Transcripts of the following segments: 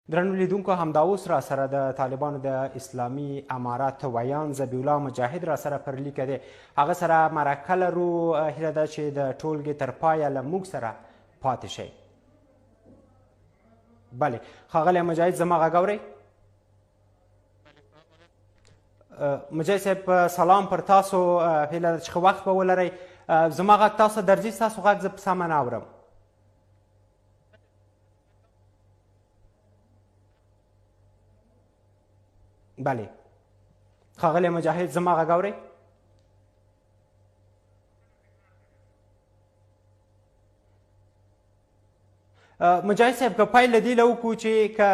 درنو لیدونکو همدا اوس را سره د طالبانو د اسلامي امارات ویان ذبیح الله مجاهد را سره پر لیکه دی. هغه سره مرکه لرو، هیله ده چې د ټولګې تر پایه له موږ سره پاتې شئ. بله ښاغلی مجاهد زما غږ اورئ؟ مجاهد صاحب سلام پر تاسو، هیله ده چې ښه وخت به ولرئ. زما غږ تاسو درځي؟ ستاسو غږ زه په سمه نه اورم. بله ښاغلی مجاهد زما غږ اورئ؟ مجاهد صاحب که پیل له دې له وکړو چې که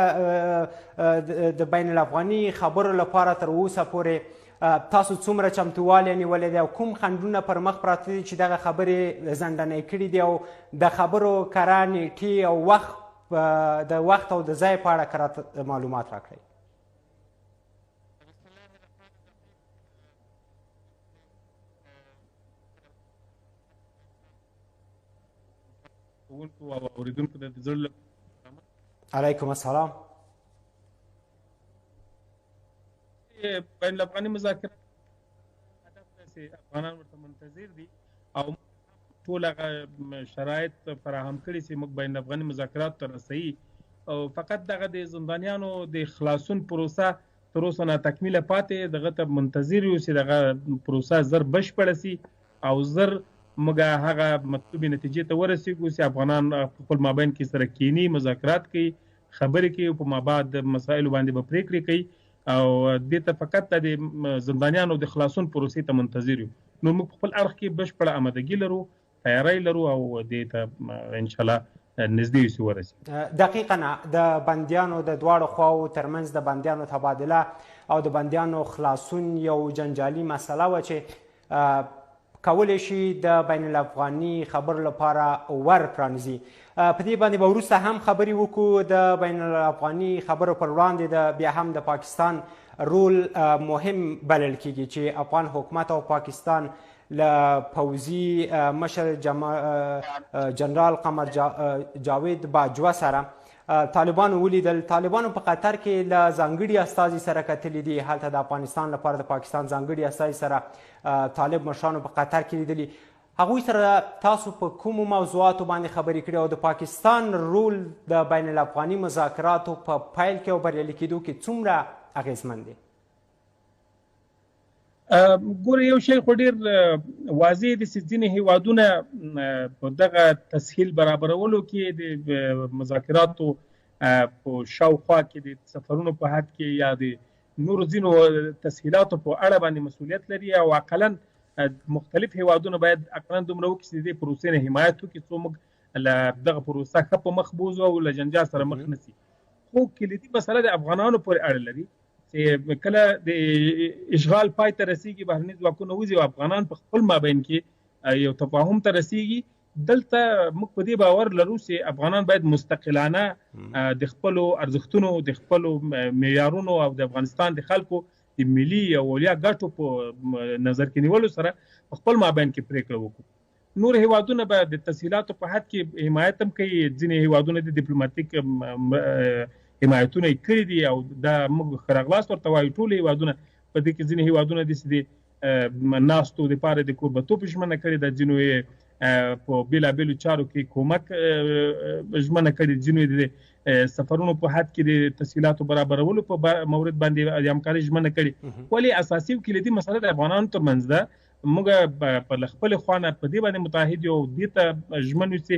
د بین الافغاني خبرو لپاره تر اوسه پورې تاسو څومره چمتووالی نیولی دی او کوم خنډونه پر مخ پراته دي چې دغه خبرې ځنډنۍ کړي دي او د خبرو کره نیټې او د وخت او د ځای په اړه کره معلومات راکړئ. علیکم السلام. بین الافغاني مذاکرات افغانان ورته منتظر دي او ټول هغه شرایط فراهم کړي چې موږ بین الافغاني مذاکرات ته رسوي او فقط دغه د زندانیانو د خلاصون پروسه تر اوسه ناتکمیله پاتې، دغه ته منتظر یو چې دغه پروسه زر بشپړه سي او زر موږ هغه مطلوبې نتیجې ته ورسېږو چې افغانان په خپل مابین کې سره کینی مذاکرات کوي، خبرې کوي او په مابعد د مسایلو باندې به پرېکړې کوي او دې ته فقط د زندانیانو د خلاصون پروسې ته منتظر یو. نو موږ په خپل اړخ کې بشپړه آمادګي لرو، تیاری لرو او دې ته انشاءالله نږدې یو چې ورسي. دقیقا د بندیانو د دواړو خواو ترمنځ د بندیانو تبادله او د بندیانو خلاصون یو جنجالي مسله وه چې کولی شي د بین الافغاني خبرو لپاره ور پرانیزي. په دې باندې به وروسته هم خبرې وکړو. د بین الافغاني خبرو پر وړاندې بیا هم د پاکستان رول مهم بلل کیږي چې افغان حکومت او پاکستان له پوځي مشر جنرال قمر جاوید باجوه سره طالبانو ولیدل. طالبانو په قطر کې له ځانګړي استازي سره کتلي دي. هلته د افغانستان لپاره د پاکستان ځانګړي استازي سره طالب مشرانو په قطر کې لیدلي. هغوی سره تاسو په کومو موضوعاتو باندې خبرې کړي او د پاکستان رول د بین الافغاني مذاکراتو په پیل کې او بریالي کېدو کې څومره اغېزمن دی؟ ګوره یو شی خو ډېر واضح دی چې ځینې هیوادونه په دغه تسهیل برابرولو کې د مذاکراتو په شاوخوا کې د سفرونو په حد کې یا د نورو ځینو تسهیلاتو په اړه باندې مسؤلیت لري او عقلا مختلف هیوادونه باید عقلا دومره وکړي چې د پروسې نه حمایت وکړي څو موږ له دغه پروسه ښه په مخ بوځو او له جنجال سره مخ نه سي. خو کلیدي مسله د افغانانو پورې اړه لري چې کله د اشغال پای ته رسیږي، بهرني ځواکونه وځي او افغانان په خپل مابین کې یو تفاهم ته رسیږي، دلته موږ په دې باور لرو چې افغانان باید مستقلانه د خپلو ارزښتونو، د خپلو معیارونو او د افغانستان د خلکو د ملي او اولیا ګټو په نظر کې نیولو سره په خپل مابین کې پرېکړه وکړو. نور هیوادونه به د تسهیلاتو په حد کې حمایت هم کوي، ځینې هیوادونه د ډیپلوماټیک حمایتونه یې کړي دي او دا موږ ښه راغلاست ورته وایو. ټول هیوادونه په دې کې ځینې هیوادونه داسې د ناستو دپاره د کوربتوب ژمنه کړې ده، ځینو یې په بېلابېلو چارو کې کومک ژمنه کړې، ځینو یې د سفرونو په حد کې د تسهیلاتو برابرولو په مورد باندې د همکارۍ ژمنه کړې. ولې اساسي او کلیدي مسله د افغانانو ترمنځ ده. موږ په خپلې خوا نه په دې باندې متحد یو، دې ته ژمن یو چې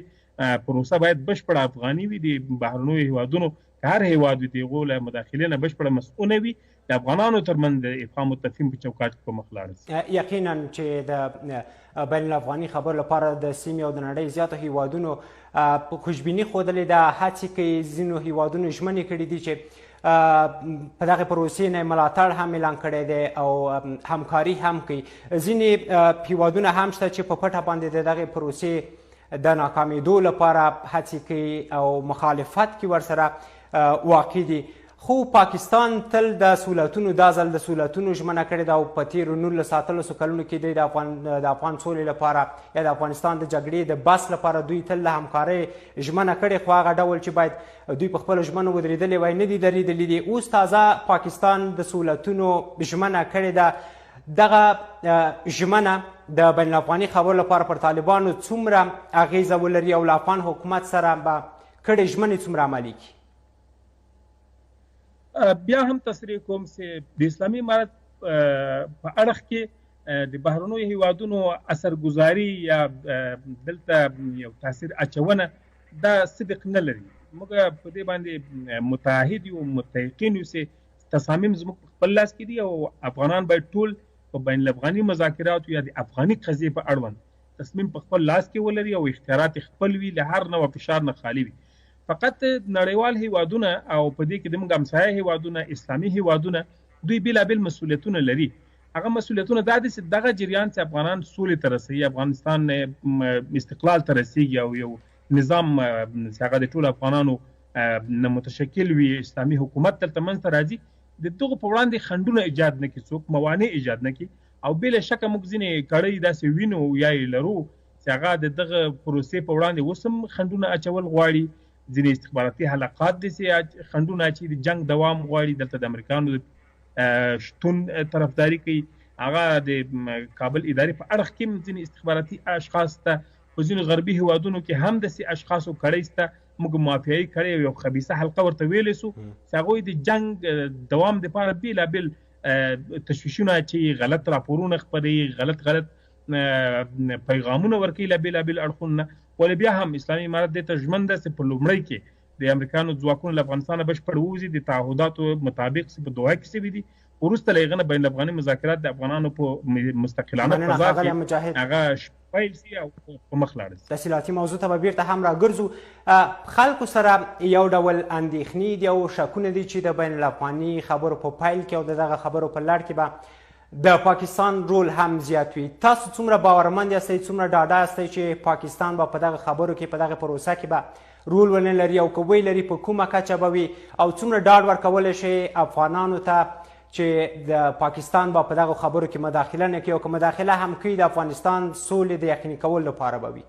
پروسه باید بشپړه افغاني وي، د بهرنیو هیوادونو که هر هیواد وي د هغو له مداخلې نه بشپړه مسؤونه وي، د افغانانو ترمنځ د افهام او تفهیم په چوکاټ کې په مخ لاړه سي. یقینا چې د بین الافغاني خبرو لپاره د سیمې او د نړۍ زیاتو هیوادونو خوشبیني ښودلې ده، هڅې کوي، ځینو هیوادونو ژمنې کړي دي چې په دغه پروسې نه ملاتړ هم اعلان کړی دی او همکاري هم کوي. ځینې هیوادونه هم شته چې په پټه باندې د دغې پروسې د ناکامېدو لپاره هڅې کوي او مخالفت کې ورسره واقع دي. خو پاکستان تل د سهولتونو دا ځل د سهولتونو ژمنه کړې ده او په تېرو 19 کلونو کې دوی د افغان سولې لپاره یا د افغانستان د جګړې د بس لپاره دوی تل له همکارۍ ژمنه کړې، خو هغه ډول چې باید دوی په خپلو ژمنو ودرېدلې وای نه دي درېدلي دي. اوس تازه پاکستان د سهولتونو ژمنه کړې ده. دغه ژمنه د بین الافغاني خبرو لپاره پر طالبانو څومره اغیزه ولري او له افغان حکومت سره به کړې ژمنې څومره عملي کړي؟ بیا هم تصریح کوم چې د اسلامي امارت په اړخ کې د بهرنیو هیوادونو اثرګذاري یا دلته یو تاثیر اچونه دا صدق نه لري. موږ په دې باندې متعهد یو متيقن یو چې تصامیم زموږ خپل لاس کې دي او افغانان باید ټول په بین الافغاني مذاکراتو یا د افغاني قضیې په اړوند تصمیم په خپل لاس کې ولري او اختیارات خپل وي، له هر نوع فشار نه خالي وي. فقط نړیوال هیوادونه او په دې کې د موږ همسایه هیوادونه اسلامي هیوادونه دوی بېلابېل مسؤلیتونه لري. هغه مسؤلیتونه دا دي چې دغه جریان چې افغانان سولې ته رسوي، افغانستان استقلال ته رسیږي او یو نظام چې هغه د ټولو افغانانو نه متشکل وي، اسلامي حکومت دلته منځته راځي، د دغو په وړاندې خنډونه ایجاد نه کړي، څوک موانع ایجاد نه کړي. او بې له شکه موږ ځینې کړۍ داسې وینو یا یې لرو چې هغه د دغه پروسې په وړاندې اوس هم خنډونه اچول غواړي. ځینې استخباراتي حلقات دي چې خنډونه اچي، د جنگ دوام غواړي، دلته د امریکایانو شتون طرفداري کوي. هغه د کابل ادارې په اړخ کې ځینې استخباراتي اشخاص ته په ځینو غربي هیوادونو کې هم داسې اشخاصو کړۍ شته، موږ مافیایي کړۍ یو خبیثه حلقه ورته ویلی سو چې هغوی د جنگ دوام دپاره بېلابېل تشویشونه اچوي، غلط راپورونه خپروي، غلط پیغامونه ورکوي له بېلابېل اړخونو نه. ولې بیا هم اسلامي امارت دې ته ژمن ده چې په لومړی کې د امریکایانو ځواکونه له افغانستانه بشپړ ووځي، د تعهداتو مطابق چې په دوحه کې شوي دي. وروسته له هغه نه بین الافغاني مذاکرات د افغانانو په مستقلانه فضا کې هغه پیل شي او په مخ لاړ شي. تفصیلاتي موضوع ته به بیرته هم راګرځو. خلکو سره یو ډول اندېښنې دي او شکونه دي چې د بین الافغاني خبرو په پیل کې او د دغه خبرو په لړ کې به د پاکستان رول هم زیات وي. تاسو څومره باورمند یاستئ، څومره ډاډه یاستئ چې پاکستان به په دغه خبرو کې په دغه پروسه کې به رول ونه لري او که وی لري په کومه کچه به وي، او څومره ډاډ ورکولی شي افغانانو ته چې د پاکستان به په دغه خبرو کې مداخله نه کوي او که مداخله هم کوي د افغانستان سولې د یقیني کولو لپاره به وي؟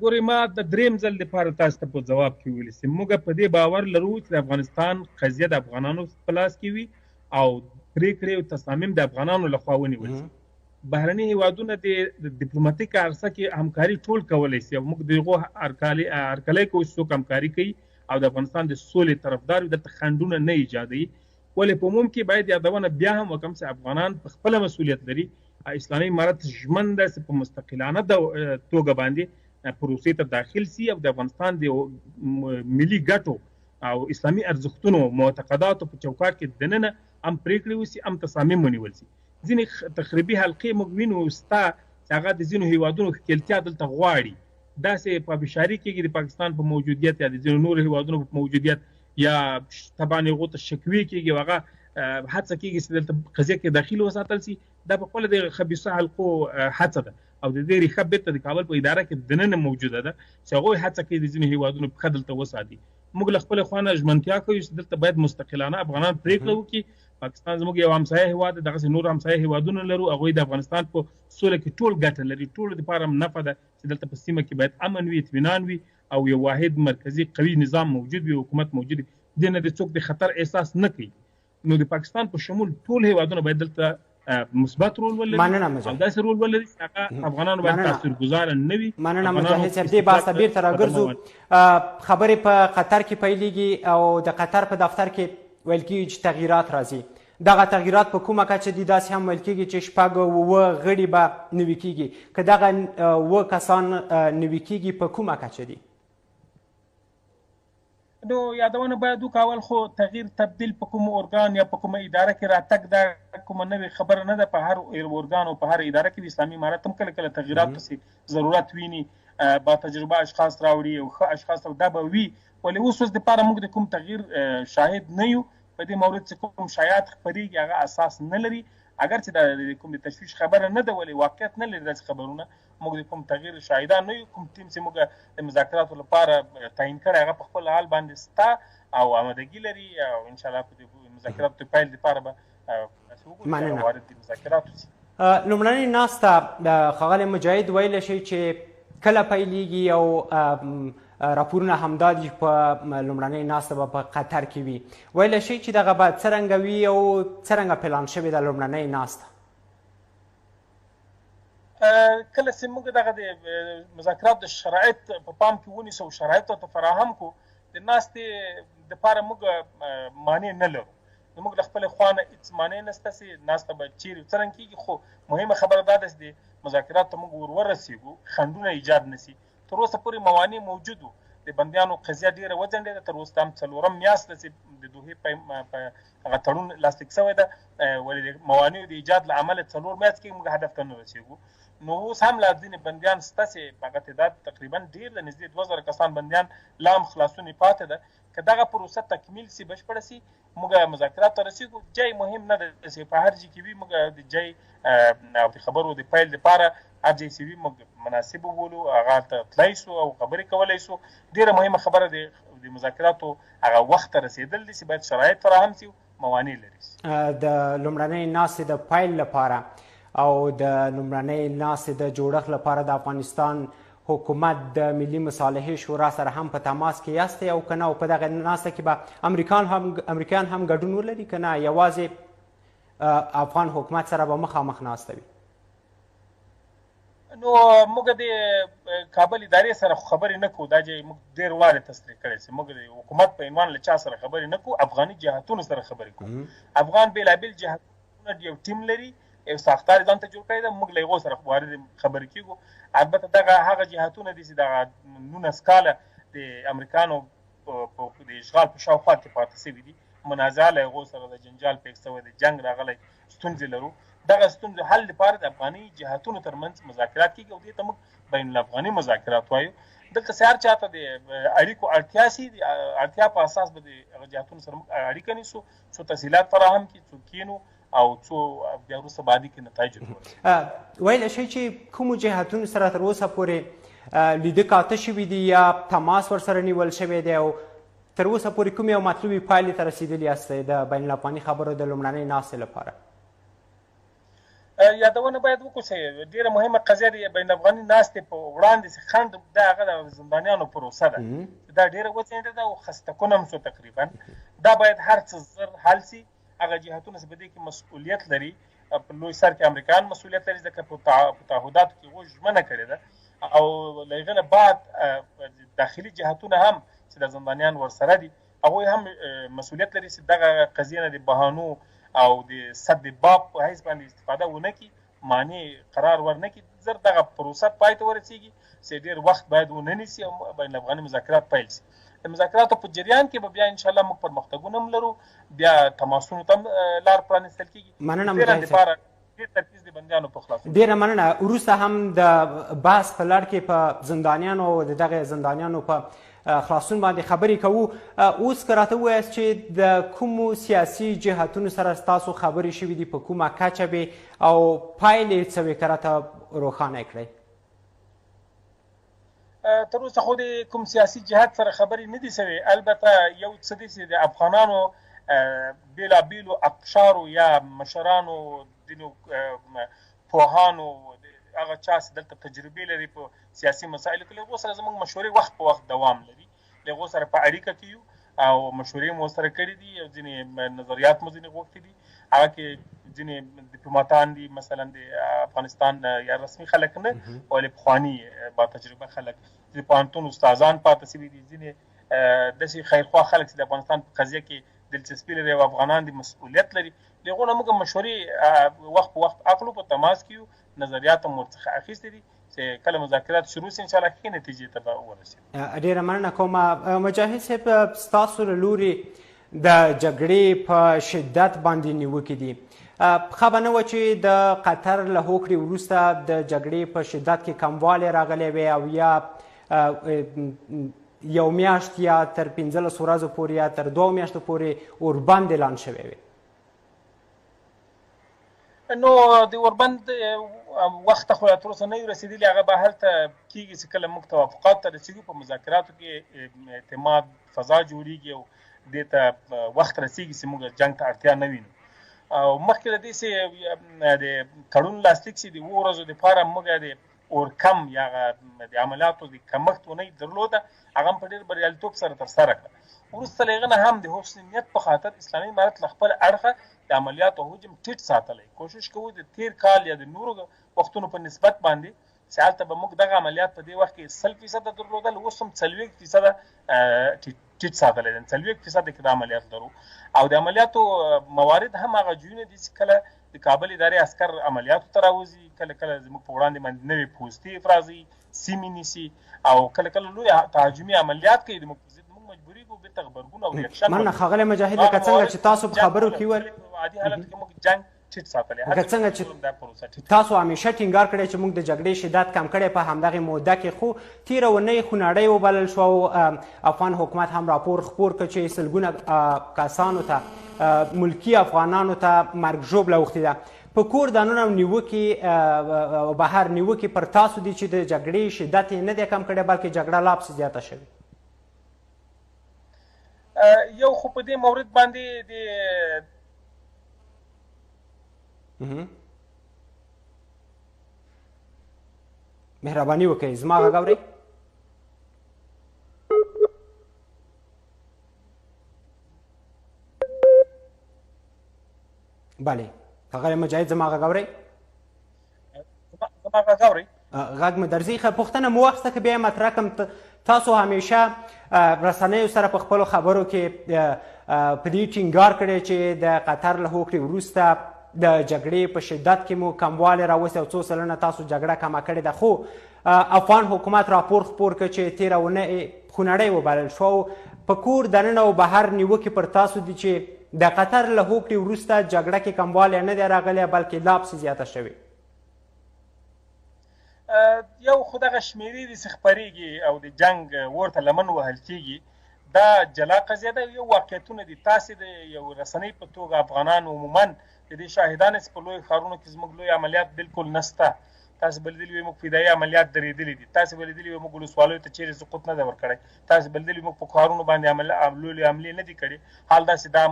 ګورئ، ما د درېیم ځل دپاره تاسو ته په ځواب کې ویلي چې موږ په دې باور لرو چې د افغانستان قضیه د افغانانو په لاس کې وي او پریکړې او تصامیم د افغانانو لخوا ونیول شي. بهرني هیوادونه د ډیپلوماټیک عرصه کې همکاري ټول کولی شي او موږ د هغو هرکلی کوو چې څوک همکاري کوي او د افغانستان د سولې طرفدار وي، دلته خنډونه نه ایجادوي. ولې په عموم کې باید یادونه بیا هم وکړم چې افغانان په خپله مسؤلیت لري. اسلامي امارت ژمن ده چې په مستقلانه توګه باندې پروسې ته داخل سي او د افغانستان د ملي ګټو او اسلامي ارزښتونو معتقداتو په چوکاټ کې دننه هم پریکړې وسي، هم تصامیم ونیول سي. ځینې تخریبي حلقې موږ وینو ستا چې هغه د ځینو هیوادونو ښکیلتیا دلته غواړي، داسې په ابشاري کېږي د پاکستان په موجودیت یا د ځینو نورو هیوادونو په موجودیت یا طبعا هغو ته شکوې کېږي او هغه هڅه کېږي چې دلته قضیه کې داخل وساتل سي. دا په خپله د خبیثه حلقو هڅه ده او د دې ریښه بېرته د کابل په اداره کې دننه موجوده ده چې هغوی هڅه کوي د ځینو هیوادونو پښه دلته وساتي. موږ له خپلې خوا نه ژمنتیا کوو چې دلته باید مستقلانه افغانان پرېکړه وکړي. پاکستان زموږ یو همسایه هیواد دی، دغسې نور همسایه هیوادونه لرو، هغوی د افغانستان په سوله کې ټول ګټه لري، ټولو دپاره نفع ده چې دلته په سیمه کې باید امن وي، اطمینان وي او یو واحد مرکزي قوي نظام موجود وي، حکومت موجود وي، دې نه د څوک د خطر احساس نه کوي. نو د پاکستان په شمول ټول هیوادونه باید دلته مثبت رول ولري او داسې رول ولري چې هغه افغانانو باید تاثیرګذاره نه وي. مننه مجاهد صاحب. دې بحث ته بیرته راګرځو. خبرې په قطر کې پیلېږي او د قطر په دفتر کې ویل کېږي چې تغییرات راځي. دغه تغییرات په کومه کچه دي؟ داسې هم ویل کېږي چې 6 غړي به نوي کېږي. که دغه 7 کسان نوي کېږي په کومه کچه دي؟ نو یادونه باید وکول، خو تغییر تبدیل په کوم ارګان یا په کومه اداره کې راتګ دا کومه نوې خبره نه ده. په هر ارګان او په هر اداره کې د اسلامي امارت هم کله کله تغییرات پسې ضرورت ویني، با تجربه اشخاص راوړي او ښه اشخاص دا به وي. ولې اوس دپاره موږ د کوم تغییر شاهد نه یو. په دې مورد چې کوم شایعات خپرېږي هغه اساس نه لري اگر چې د کوم د تشویش خبره نه ده ولې واقعیت نه لري داسې خبرونه موږ د کوم تغییر شاهدان نه یو کوم ټیم چې موږ د مذاکراتو لپاره تعیین کړی هغه په خپل حال باندې ستا او آمادګي لري او انشاءالله په دې مذاکراتو د پیل لپاره به مننه وارد دي مذاکراتو شي. لومړنۍ ناسته ښاغلی مجاهد ویلی شي چې کله پیلیږي او راپورونه همدا دي په لومړنۍ ناسته به په قطر کې وي ویلی شي چې دغه به څرنګه وي او څرنګه پلان شوې ده لومړنۍ ناسته؟ کله چې موږ دغه د مذاکراتو د شرایط په پام کې ونیسو شرایطو ته فراهم کړو د ناستې دپاره موږ مانع نه لرو موږ له خپلې خوا نه هېڅ مانع نشته چې ناسته به چیرې څرنګه کېږي خو مهمه خبره دا ده چې د مذاکراتو ته موږ ورورسېږو خنډونه ایجاد نه سي تر اوسه پورې موانع موجود وو د بندیانو قضیه ډېره وځنډېده تر اوسه هم 4 میاشت ده چې د دوحې په هغه تړون لاسلیک شوی ده ولې د موانعو د ایجاد له امله 4 میاشت کې موږ هدف ته نه رسېږو نو اوس هم لا ځینې بندیان شته چې په هغه تعداد تقریبا ډېر د نږدې 2000 کسان بندیان لا هم خلاصون یې پاتې ده که دغه پروسه تکمیل سي بشپړه سي موږ مذاکرات ته رسېږو جای مهم نه ده چې په هر ځای کې وي موږ د جای او د خبرو د پیل لپاره هر ځای چې وي موږ مناسب وبولو هغه ته تللی سو او خبرې کولی سو ډېره مهمه خبره د مذاکراتو هغه وخت ته رسېدل دي چې باید شرایط فراهم سي موانع لري د لومړنۍ ناستې د پیل لپاره او د لومړنۍ ناستې د جوړښت لپاره د افغانستان حکومت د ملي مصالحې شورا سره هم په تماس کې یاستئ او که نه او په دغه ناسته کې به امریکایان هم ګډون ولري که نه یوازې افغان حکومت سره به مخامخ ناسته وي؟ نو موږ د کابل ادارې سره خبرې نه کوو دا چې موږ ډېر وارې تصریح کړی چې موږ د حکومت په عنوان له چا سره خبرې نه کوو افغاني جهتونو سره خبرې کوو افغان بېلابېل جهتونه یو ټیم لري یو ساختار ځان ته جوړ کړی ده موږ له هغو سره وارد خبرې کېږو البته دغه هغه جهتونه دي چې دغه 19 کاله د امریکانو د اشغال په شاوخوا کې پاتې شوي دي منازعه له هغو سره د جنجال پیښ شوی د جنګ راغلی ستونزې لرو دغه ستونزو حل لپاره د افغاني جهتونو ترمنځ مذاکرات کېږي او دې ته موږ بین الافغاني مذاکرات وایو دلته چې هر چاته د اړیکو اړتیا سي د اړتیا په اساس به د هغه جهتونو سره موږ اړیکه نیسو څو تسهیلات فراهم کړي څو کینو او څو بیا وروسته بعدي کې نتایج ورکړي ویلی شئ چې کومو جهتونو سره تر اوسه پورې لیده کاته شوي دي یا تماس ورسره نیول شوی دی او تر اوسه پورې کومې او مطلوبې پایلې ته رسېدلي یاستئ د بین الافغاني خبرو د لومړنۍ ناستې لپاره؟ یادونه باید وکړو چې ډېره مهمه قضیه د بین افغاني ناستې په وړاندې چې خنډ دا هغه د زندانیانو پروسه ده دا ډېره وځنډېده او خسته کنه هم شو تقریبا دا باید هر څه زر حل سي هغه جهتونه چې په دې کې مسؤلیت لري په لوی سر کې امریکایان مسؤلیت لري ځکه په تعهداتو کې هغوی ژمنه کړې ده او له هغې نه بعد داخلي جهتونه هم چې د زندانیان ورسره دي هغوی هم مسؤلیت لري چې دغه قضیې نه د بهانو او د سد باب په حیث باندې استفاده ونه کړي معنی قرار ورنه کړي زر دغه پروسه پای ته ورسېږي چې ډېر وخت باید ونه نیسي او بین الافغاني مذاکرات پیل شي د مذاکراتو په جریان کې به بیا انشاءالله موږ پرمختګونه هم لرو بیا تماسونو ته لار پرانیستل کېږي مننه مجاهد صاحب ډېر ترکیز د بندیانو په خلاصون ډېره مننه وروسته هم د بحث په لړ کې په زندانیانو او د دغه زندانیانو په خلاصون باندې خبرې کوو اوس که راته ووایاست چې د کومو سیاسي جهتونو سره ستاسو خبرې شوي دي په کومه کچه وې او پایلې څه وې که راته روښانه یې کړئ تر اوسه خو د کوم سیاسي جهت سره خبرې نه دي شوې البته یو څه دي چې د افغانانو بېلابېلو اقشارو یا مشرانو ځینو پوهانو هغه چا چې دلته تجربې لري په سیاسي مسایلو کې له هغو سره زموږ مشورې وخت په وخت دوام لري له هغو سره په اړیکه کې یو او مشورې مو سره کړي دي او ځینې نظریات مو ځینې غوښتي دي هغه کې ځینې ډیپلوماتان دي مثلا د افغانستان یا رسمي خلک نه ولې پخواني با تجربه خلک د پوهنتون استادان پاتې شوي دي ځینې داسې خیرخوا خلک چې د افغانستان په قضیه کې دلچسپي لري او افغانان د مسؤلیت لري له هغو نه موږ مشورې وخت په وخت اخلو په تماس کې یو نظریات هم ورڅخه اخیستي دي چې کله مذاکرات شروع شي انشاءالله ښې نتیجې ته به ورسېږو ډېره مننه کومه مجاهد صاحب ستاسو له لورې د جګړې په شدت باندې نیوکې دي ښه به نه وه چې د قطر له هوکړې وروسته د جګړې په شدت کې کموالی راغلی وی او یا یو میاشت یا تر 15 ورځو پورې یا تر 2 میاشتو پورې اوربند اعلان شوی وي نو د اوربند وخت خو تر اوسه نه رسیدلی، هغه به هلته کېږي چې کله موږ توافقات ته رسېږو په مذاکراتو کې اعتماد فضا جوړېږي او دې ته وخت رسېږي چې موږ جنګ ته اړتیا نه وینو. او مخکې له دې چې د تړون لاسلیک شي د 2 ورځو دپاره موږ د اورکم یا د عملیاتو د کمښت ونې درلوده، هغه هم په ډېر بریالیتوب سره ترسره کړه. وروسته له هغه نه هم د حسن نیت په خاطر اسلامي امارت له خپل اړخه د عملیاتو حجم ټیټ ساتلی. کوشش کوو د تیر کال یا د نورو وختونو په نسبت باندې چې هلته به موږ دغه عملیات په دې وخت کې 100% درلودل، اوس هم 40% ټیټ ساتلی دی. 40% کې د عملیات لرو او د عملیاتو موارد هم هغه جوړونه دي چې کله د کابل ادارې عسکر عملیاتو ته راوځي، کله کله زموږ په وړاندې باندې نوې پوستې افرازي، سیمې نیسي او کله کله لوی تهاجمي عملیات کوي. موږ مجبوري کوو بیرته غبرګون او ریاکشن. مننه ښاغلی مجاهد. لکه څنګه چې تاسو په خبرو کې وویل عادي حالت کې موږ جنګ ټیټ ساتلی، لکه څنګه چې تاسو همیشه ټینګار کړی چې موږ د جګړې شدت کم کړی په همدغې موده کې، خو تېره اونۍ خونړۍ وبلل شوه او افغان حکومت هم راپور خپور کړ چې سلګونه کسانو ته ملکي افغانانو ته مرګ ژوبله اوښتې ده. په کور دننه نیوکې او بهر نیوکې پر تاسو دي چې د جګړې شدت یې نه دی کم کړی بلکې جګړه لا پسې زیاته شوې. یو خو په دې مورد باندې د مهرباني وکړئ، زما غږ اورئ؟ بله ښاغلی مجاهد، زما غږ اورئ؟ زما غږ اورئ؟ غږ مې درځي. ښه پوښتنه مو واخیسته که بیا یې مطرح کړم. تاسو همیشه رسنیو سره په خپلو خبرو کې په دې ټینګار کړی چې د قطر له هوکړې وروسته د جګړې په شدت کې مو کموالی راوستی او 2 سلنه تاسو جګړه کمه کړې ده، خو افغان حکومت راپور خپور کړ چې تېره اونۍ خونړۍ وبلل شوه او په کور دننه او بهر نیوکې پر تاسو دي چې د قطر له هوکړې وروسته جګړه کې کموالی نه دی راغلی بلکې لا پسې زیاته شوې. یو خو دغه شمېرې دي چې خپرېږي او د جنګ ورته لمن وهل کېږي، دا جلا قضیه ده. یو واقعیتونه دي. تاسې د یو رسنۍ په توګه افغانان عموما د دې شاهدان چې په لوی ښارونو کې زموږ لوی عملیات بالکل نشته. تاسې به لیدلي وي موږ فدایي عملیات درېدلي دي، تاسې به لیدلي وي موږ ولسوالیو ته چیرې سقوط نه دی ورکړی، تاسې به لیدلي موږ په ښارونو باندې لویې حملې نه دي کړي. حال دا چې دا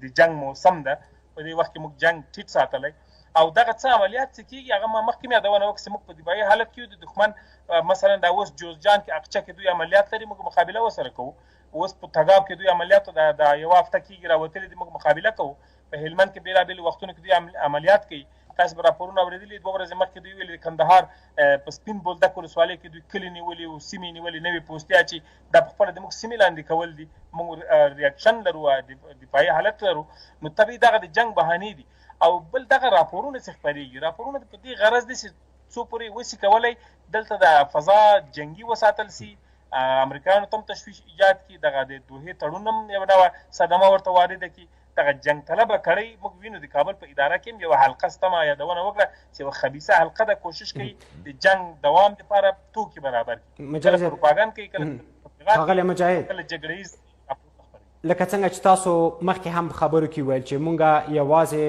د جنګ موسم ده، په دې وخت کې موږ جنګ ټیټ ساتلی او دغه څه عملیات چې کېږي هغه ما مخکې مې یادونه وکړه چې موږ په دفاعي حالت کې یو. د دښمن مثلا دا اوس جوزجان کې اقچه کې دوی عملیات لري، موږ مقابله ورسره کوو. اوس په تګاب کې دوی عملیات د یوه هفته کېږي راوتلي دي، موږ مقابله کوو. په هلمند کې بېلابېلو وختونو کې دوی عملیات کوي. تاسو به راپورونه اورېدلي 2 ورځې مخکې دوی ویلي د کندهار په سپین بولدک ولسوالۍ کې دوی کلي نیولي او سیمې نیولي، نوې پوستې اچي. دا په خپله د موږ سیمې لاندې کول دي. موږ ریاکشن لرو، دفاعي حالت لرو. نو طبیعي دغه د جنګ بهانې دي. او بل دغه راپورونه چې خپرېږي، راپورونه په دې غرض دي چې څو پورې وسي کولی دلته د فضا جنګي وساتل سي، امریکایانو ته هم تشویش ایجاد کړي، دغه د دوحې تړون هم یوه ډول صدمه ورته وارده کړي. دغه جنګ طلبه کړۍ موږ وینو. د کابل په اداره کې هم یوه حلقه شته، ما یادونه وکړه چې یوه خبیثه حلقه ده، کوشش کوي د جنګ دوام دپاره توکي برابر کړي، کله پروپاګند کوي، کله مجاهد، کله جګړیز. لکه څنګه چې تاسو مخکې هم خبرو کې ویل چې مونږ یوازې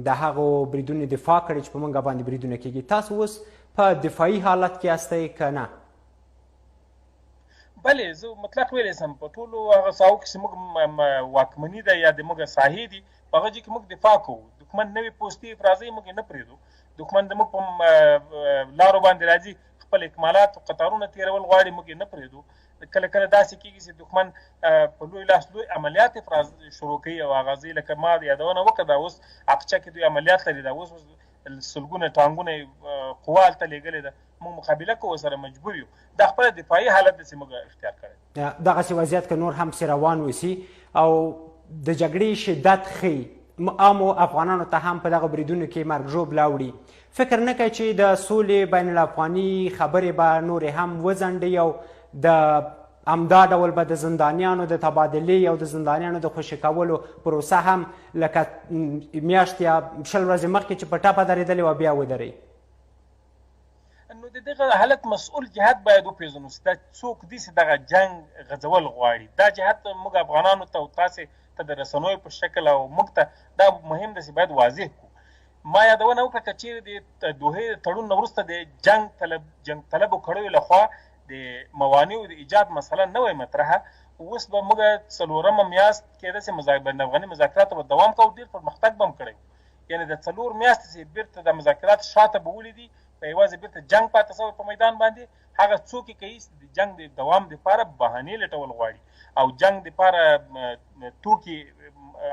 د هغو بریدونو دفاع کړې چې په مونږ باندې بریدونه کېږي. تاسو اوس په دفاعي حالت کې یاستئ که نه؟ بلې زه مطلق ویلی سم په ټولو هغه ساحو کې چې موږ واکمني ده یا د موږ ساحې دي په هغه ځای کې موږ دفاع کوو. دښمن نوې پوستې افرازۍ موږ نه پرېږدو. دښمن د موږ په لارو باندې راځي، خپل اکمالات او قطارونه تېرول غواړي، موږ یې نه پرېږدو. کله کله داسې کېږي چې دښمن په لوی لاس لوی عملیات افراز شروع کوي او اغازي، لکه ما یادونه وکړه دا اوس اقچه کې دوی عملیات لري، دا اوس سلګونه ټانګونه قوا هلته لېږلې ده، موږ مقابله کوو سره مجبور یو. دا خپله دفاعي حالت داسې موږ اختیار کړی. دغسې وضعیت که نور هم سې روان وسي او د جګړې شدت ښیي، عامو افغانانو ته هم په دغه بریدونو کې مرګ ژوبله وړي، فکر نه کوي چې د سولې بین الافغاني خبرې به نورې هم وځنډي او د همدا ډول به د زندانیانو د تبادلې او د زندانیانو د خوشي کولو پروسه هم لکه میاشت یا 20 ورځې مخکې چې په ټپه درېدلې وه بیا ودرئ؟ نو د دغه حالت مسؤل جهت باید وپېژنو چې دا څوک دي چې دغه جنګ غځول غواړي. دا جهت موږ افغانانو ته او تاسې ته د رسنیو په شکل او موږ ته دا مهم ده چې باید واضح کړو ما یادونه وکړه که چیرې د دوحې تړون نه وروسته د جنګ طلبو کړیو لخوا د موانعو د ایجاد مسله نه وای مطرحه، اوس به موږ څلورمه میاشت کې داسې بین افغاني مذاکراتو به دوام کوو، ډېر پرمختګ به هم کړی. یعنې د 4 میاشتې چې بیرته د مذاکرات شاته به ولیدي، په یوازې بیرته جنګ پاتې شوی په میدان باندې، هغه څوک یې کوي چې د جنګ د دوام دپاره بهانې لټول غواړي او جنګ دپاره توکي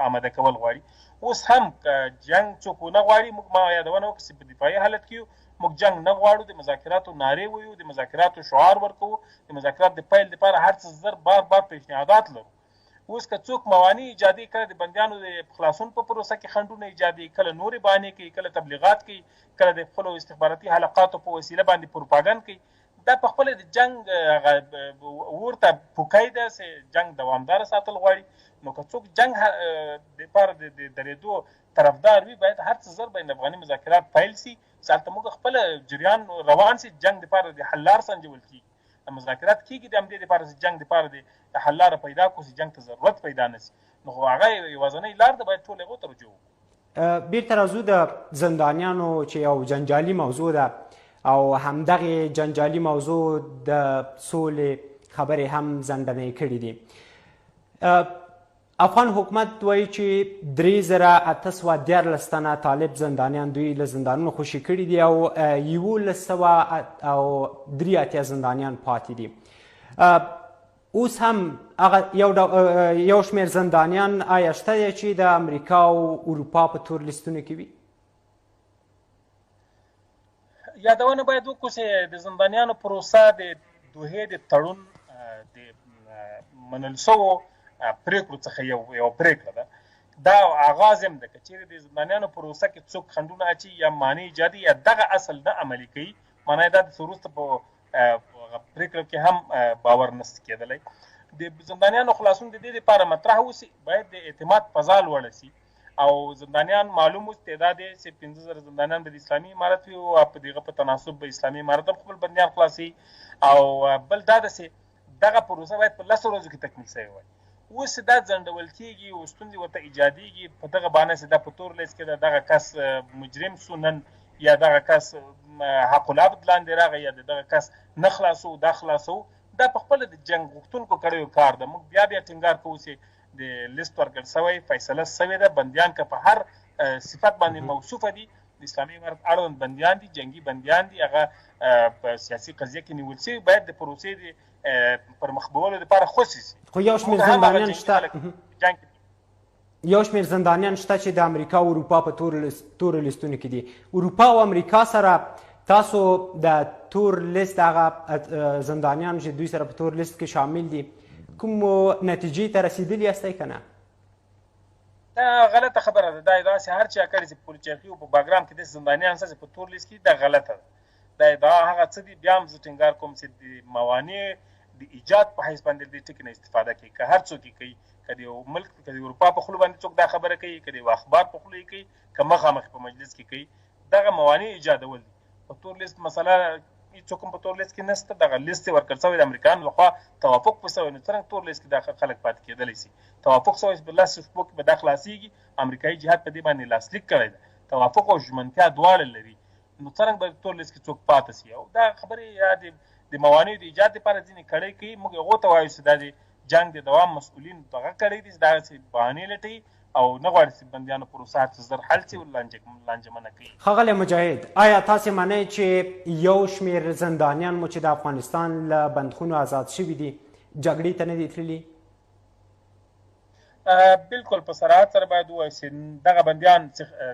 آماده کول غواړي. اوس هم که جنګ څوک ونه غواړي، موږ ما یادونه وکړه چې په دفاعي حالت کې یو، موږ جنګ نه غواړو، د مذاکراتو نارې ویو، د مذاکراتو شعار ورکوو، د مذاکرات د پیل دپاره هر څه زر بار پیشنهادات لرو. اوس که څوک موانع ایجادي، کله د بندیانو د خلاصون په پروسه کې خنډونه ایجادي، کله نورې بهانې کوي، کله تبلیغات کوي، کله د خپلو استخباراتي حلقاتو په وسیله باندې پروپاګند کوي، دا په خپله د جنګ ورته پوکی ده چې جنګ دوامداره ساتل غواړي. نو که څوک جنګ دپاره د درېدو طرفدار وي، باید هر څه زر بین افغاني مذاکرات پیل سي، چې هلته موږ خپله جریان روان سي، جنګ دپاره د حل لار سنجول کېږي. مذاکرات کېږي د همدې دپاره چې جنګ دپاره د حل لاره پیدا کړو، چې جنګ ته ضرورت پیدا نه سي. نو خو هغه یوازینۍ لار ده، باید ټول هغو ته رجوع وکړو. بیرته راځو د زندانیانو چې یو جنجالي موضوع ده او همدغې جنجالي موضوع د سولې خبرې هم زندنۍ کړي دي. افغان حکومت وایي چې 3814 تنه طالب زندانیان دوی له زندانونو خوشي کړي دي او 1183 زندانیان پاتې دي. اوس هم هغه یو شمېر زندانیان آیا شته دی چې د امریکا او اروپا په تور لیستونو کې وي؟ یادونه باید وکړو چې د زندانیانو پروسه د دوحې د تړون د منل شوو پریکړو څخه یو پریکړه ده. دا آغاز هم ده، که چیرې د زندانیانو پروسه کې څوک خنډونه اچي یا مانع ایجادي یا دغه اصل نه عملي کوي، معنی دا د وروسته په پریکړه کې هم باور نشي کېدلی. د زندانیانو خلاصون د دې لپاره مطرح اوسي، باید د اعتماد فضا لوړه سي او زندانیان معلوم اوس تعداد یې چې 15000 زندانیان به د اسلامي امارت وي او په دغه په تناسب به اسلامي امارت هم خپل بندیان خلاصوي. او بل دا ده چې دغه پروسه باید په 10 ورځو کې تکمیل شوې وای. اوس دا ځنډول کېږي او ستونزې ورته ایجادېږي په دغه بهانه چې دا په تور لیست کې ده، دغه کس مجرم سو نن، یا دغه کس حق العبد لاندې راغی، یا دغه کس نه خلاصو دا خلاصو. دا په خپله د جنګ غوښتونکو کړیو کار ده. موږ بیا ټینګار کوو چې د لیست ورکړل شوی، فیصله شوې ده، بندیان که په هر صفت باندې موصوفه دي، د اسلامي امارت اړوند بندیان دي، جنګي بندیان دي، هغه په سیاسي قضیه کې نیول شوي، باید د پروسې د پرمخ بیولو لپاره خوشي شي. خو یو شمېر زندانیان شته، یو شمېر زندانیان شته چې د امریکا او اروپا په تور لیستونو کې دي. اروپا او امریکا سره تاسو د تور لیست هغه زندانیان چې دوی سره په تور لیست کې شامل دي، کوم نتیجې ته رسیدلي یاستئ که نه؟ دا غلطه خبره ده. دا ادعا چې هر چا کړي چې پولیچرخي او په باګرام کې داسې زندانیان شته چې په تور لیست کې، دا غلطه ده. دا ادعا هغه څه دي، بیا هم زه ټینګار کوم چې د موانع د ایجاد په حیث باندې د ټکي نه استفاده کوي. که هر څوک یې کوي، که د یو ملک، که د اروپا په خوله باندې څوک دا خبره کوي، که د یو اخبار په خوله یې کوي، که مخامخ په مجلس کې کوي، دغه موانع ایجادول دي. په تور لیست مسله هېڅوک هم په تور لیست کې نشته. دغه لیست یې ورکړل شوی د امریکایانو لخوا، توافق پرې شوی. نو څرنګه تور لیست کې دا خلک پاتې کېدلی شي؟ توافق شوی چې په 10 شپو کې به دا خلاصېږي. امریکایي جهاد په دې باندې لاسلیک کړی ده، توافق او ژمنتیا دواړه لري. نو څرنګه به تور لیست کې څوک پاتې شي؟ او دا خبرې یا د موانعو د ایجاد لپاره ځینې کړۍ کوي. موږ هغو ته وایو چې دا د جنګ د دوام مسؤلین دغه کړی دي، چې دغسې بهانې لټوي او نه غواړي چې بندیانو پروسه هر څه زر حل شي او لانجمنه کوي. ښاغلی مجاهد، آیا تاسې منئ چې یو شمېر زندانیان مو چې د افغانستان له بندخونو آزاد شوي دي جګړې ته نه دي تللي؟ بالکل په صراحت سره باید ووایو چې دغه بندیان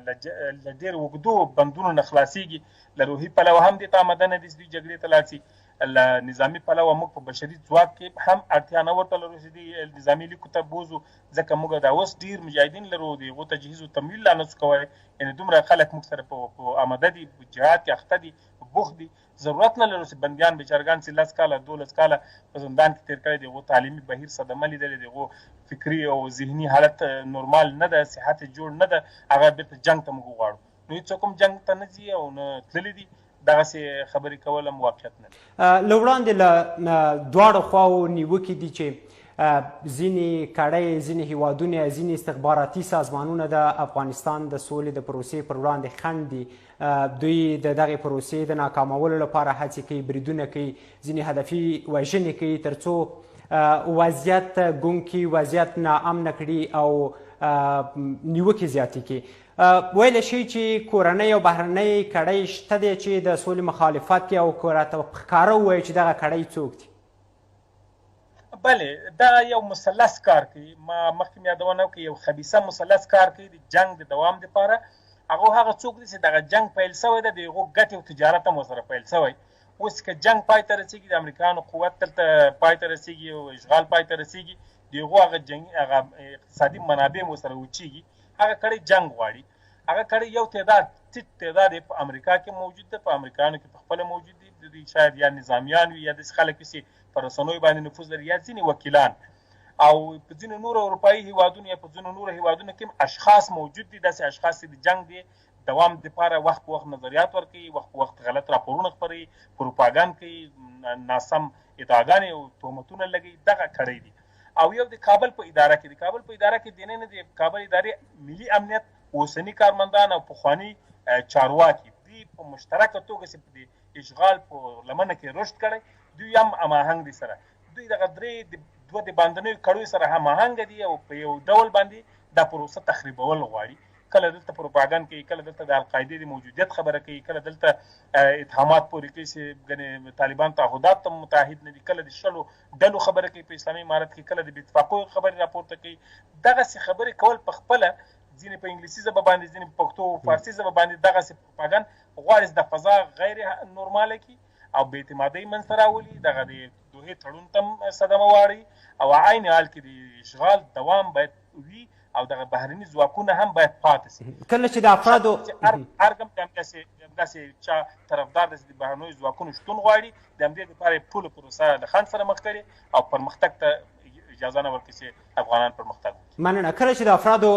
له ډېر اوږدو بندونو نه خلاصېږي. له روحي پلوه هم دې ته آماده نه دي چې دوی جګړې ته لاړ شي. له نظامي پلوه موږ په بشري ځواک کې هم اړتیا نه ورته لرو چې دې نظامي لیکو ته بوځو، ځکه موږ دا اوس ډېر مجاهدین لرو، د هغو تجهیز او تمویل لا نشو کولی. یعنې دومره خلک موږ سره په آماده دي، په جهاد کې اخته دي، په بوخت دي. ضرورت نه لرو چې بندیان بیچارګان چې 10 کاله 12 کاله په زندان کې تېر کړی، د هغو تعلیمي بهیر صدمه لیدلې، د هغو فکري او ذهني حالت نورمال نه ده، صحت یې جوړ نه ده، هغه بېرته جنګ ته موږ غواړو. نو هېڅوک هم جنګ ته نه ځي او نه تللي دي. دغسې خبرې کول هم واقعیت نه دی. له وړاندې له دواړو خواو نیوکې دي چې ځینې کړۍ ځینې هیوادونه ځینې استخباراتي سازمانونه د افغانستان د سولې د پروسې پر وړاندې خنډ دي. دوی د دغې پروسې د ناکامولو لپاره هڅې کوي، بریدونه کوي، ځینې هدفي وژنې کوي تر څو وضعیت ګونګ کړي، وضعیت ناامنه کړي او نیوکې زیاتې کړي. ویلی شي چې کورنۍ او بهرنۍ کړۍ شته دی چې د سولې مخالفت کوي او که راته ښکاره ووایي چې دغه کړۍ څوک دي؟ بله، دا یو مثلث کار کوي. ما مخکې مې یادونه وکړه، یو خبیثه مثلث کار کوي د جنګ د دوام دپاره. هغه څوک دي چې دغه جنګ پیل شوی ده، د هغو ګټې او تجارت هم ورسره پیل شوی. اوس که جنګ پای ته رسېږي، د امریکایانو قوت دلته پای ته رسېږي او اشغال پای ته رسېږي، د هغو هغه اقتصادي منابع هم ورسره وچېږي. هغه کړۍ جنګ غواړي. هغه کړۍ یو ټیټ تعداد په امریکا کې موجود ده، په امریکایانو کې پخپله موجود دي. د دوی شاید یا نظامیان وي یا داسې خلک چې په رسنیو باندې نفوذ لري، یا ځینې وکیلان. او په ځینو نورو اروپایي هیوادونو یا په ځینو نورو هیوادونو کې هم اشخاص موجود دي، داسې اشخاص چې د جنګ د دوام دپاره وخت په وخت نظریات ورکوي، وخت په وخت غلط راپورونه خپروي، پروپاګند کوي، ناسم ادعاګانې او تهمتونه لګوي. دغه کړۍ دي. او یو د کابل په اداره کې، د کابل په اداره کې دننه د کابل ادارې ملي امنیت اوسني کارمندان او پخواني چارواکي دوی په مشترکه توګه چې د اشغال په لمنه کې رشد کړی، دوی هم هماهنګ دي سره. دوی دغه دوه د باندنیو کړیو سره هماهنګ دي او په یو ډول باندې دا پروسه تخریبول غواړي. کله دلته پروپاګند کوي، کله دلته د القاعدې د موجودیت خبره کوي، کله دلته اتهامات پورې کوي چې ګنې طالبان تعهدات ته متحد نه دي، کله د شلو ډلو خبره کوي په اسلامي امارت کې، کله د بې اتفاقیو خبرې راپورته کوي. دغسې خبرې کول په خپله ځینې په انګلیسي ژبه باندې، ځینې په پښتو او فارسي ژبه باندې دغسې پروپاګند غواړي د فضا غیر نورماله کړي او بې اعتمادۍ منځته راولي، دغه د دوحې تړون ته هم صدمه واړوي. او عین حال کې د اشغال دوام باید وي او دغه بهرني ځواکونه هم باید پاتې شي. کله چې د افرادو هر کوم همداسې چا طرفدار دی چې د بهرنیو ځواکونو شتون غواړي، د همدې دپاره یې ټوله پروسه د خنډ سره مخ کړې او پرمختګ ته اجازه نه ورکړي چې افغانان پرمختګ وکړي. مننه. کله چې د افرادو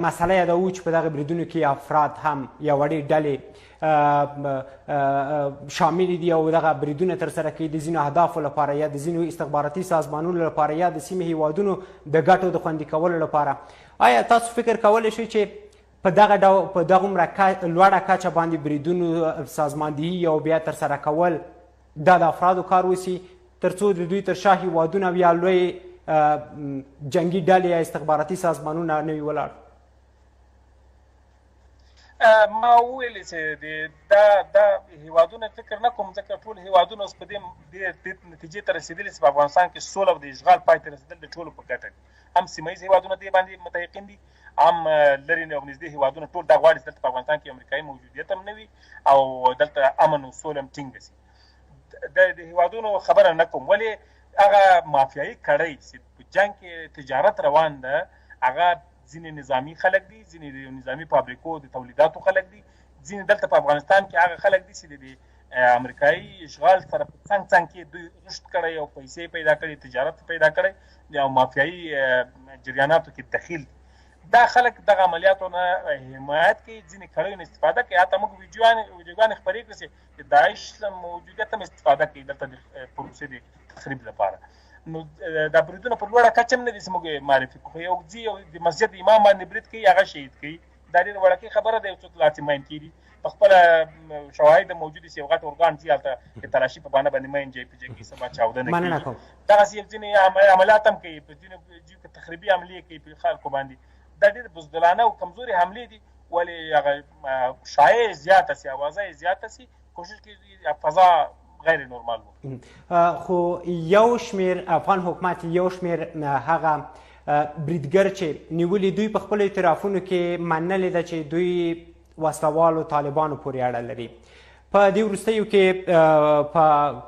مسله یادوو چې په دغه بریدونو کې افراد هم یا وړې ډلې شامل دي او دغه بریدونه ترسره کوي د ځینو اهدافو لپاره یا د ځینو استخباراتي سازمانونو لپاره یا د سیمې هیوادونو د ګټو د خوندي کولو لپاره، آیا تاسو فکر کولی شئ چې په دغه عمره لوړه کچه باندې بریدونو سازماندهي او بیا ترسره کول دا د افرادو کار وسي تر څو د دوی تر شا هیوادونه او یا لوی جنګي ډلې یا استخباراتي سازمانونه نه وي ولاړ؟ ما وویل چې دا هیوادونه فکر نه کوم، ځکه ټول هیوادونه اوس په دې نتیجې ته رسېدلي چې په افغانستان کې سوله او د اشغال پای ته رسېدل د ټولو په ګټه دي. هم سیمه ییز هیوادونه دې باندې متحقین دي، هم لرې او نږدې هیوادونه ټول دا غواړي چې دلته په افغانستان کې امریکایي موجودیت هم نه وي او دلته امن او سوله هم ټینګه شي. د هیوادونو خبره نه کوم، ولې هغه مافیایي کړۍ چې په جنګ کې تجارت روان ده، هغه ځینې نظامي خلک دي، ځینې د نظامي فابریکو د تولیداتو خلک دي، ځینې دلته په افغانستان کې هغه خلک دي چې د امریکایي اشغال سره په څنګ څنګ کې دوی رشد کړی او پیسې پیدا کړي، تجارت پیدا کړی او مافیایي جریاناتو کې دخیل. دا خلک دغه عملیاتو نه حمایت کوي، ځینې کړیو نه استفاده کوي. حتی موږ ویډیوګانې خپرې کړې چې د داعش موجودیت هم استفاده کوي دلته د پروسې د تخریب لپاره. نو دا بریدونه په لوړه کچه هم نه دي چې موږ معرفي کړو. یو ځي او د مسجد امام باندې برید کوي، هغه شهید کوي. دا ډېره وړوکې خبره ده، یو څوک لا چې ماین کېږي په خپله شواهد موجود چې یو غټ ارګان ځي هلته د تلاشي په بهانه باندې ماین جای په جای کوي، سبا چاودنه کوي. دغسې یو ځینې عملیات هم کوي، په ځینو ځایو کې تخریبي حملې کوي په خلکو باندې. دا ډېر بزدلانه او کمزورې حملې دي، ولې هغه شایع زیاته سي، اوازه یې زیاته سي، کوشش کوي فضا غیر نورمال و. خو یو شمېر افغان حکومت یو شمېر هغه بریدګر چې نیولي دوی په خپلو اعترافونو کې منلې ده چې دوی وسلوالو طالبانو پورې اړه لري. په دې وروستیو کې په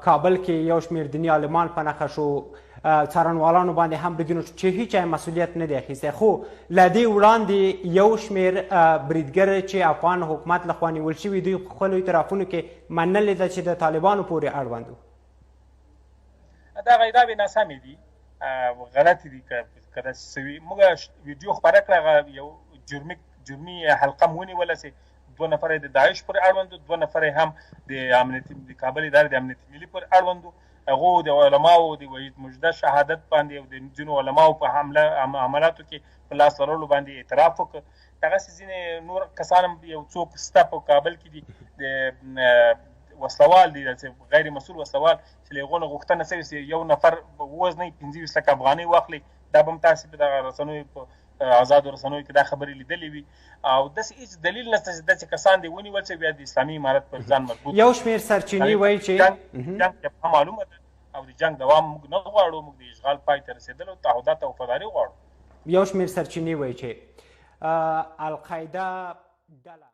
کابل کې یو شمېر دیني عالمان په نښه شو، څارنوالانو باندې هم بریدونه چې هیچا مسؤلیت نه دی اخیستی. خو له دې وړاندې یو شمېر بریدګر چې افغان حکومت لخوا نیول شوي دوی په خپلو اعترافونو کې منلې ده چې د طالبانو پورې اړوند وو. دغه ادعاوې ناسمې دي، غلطې دي. که داسې څه وي، موږ ویډیو خپره کړه، هغه یو جرمي حلقه مو ونیوله چې 2 نفره د داعش پورې اړوند، 2 نفره هم د کابل ادارې د امنیت ملي پورې اړوند. هغو د علماو د وحید مجده شهادت باندې او د ځینو علماو په عملاتو کې په لاس لرلو باندې اعتراف وکړ. دغسې ځینې نور کسان هم یو څوک شته په کابل کې دي د وسلوال دي، غیر مسؤل وسلوال چې له هغو نه غوښتنه شوې چې یو نفر وزنی 25 لکه افغانۍ واخلي. دا به هم تاسې په دغه رسنیو په آزادو رسنیو کې دا خبرې لیدلې وي او داسې هېڅ دلیل نشته چې داسې کسان دې ونیول چې بیا د اسلامي امارت پر ځان مربوط. یو شمېر سرچینې وایي چې جنګ معلومه ده او د جنګ دوام موږ نه غواړو، موږ د اشغال پای ته رسېدلو تعهدات او وفاداري غواړو. یو شمېر سرچینې وایي چې القاعده ډله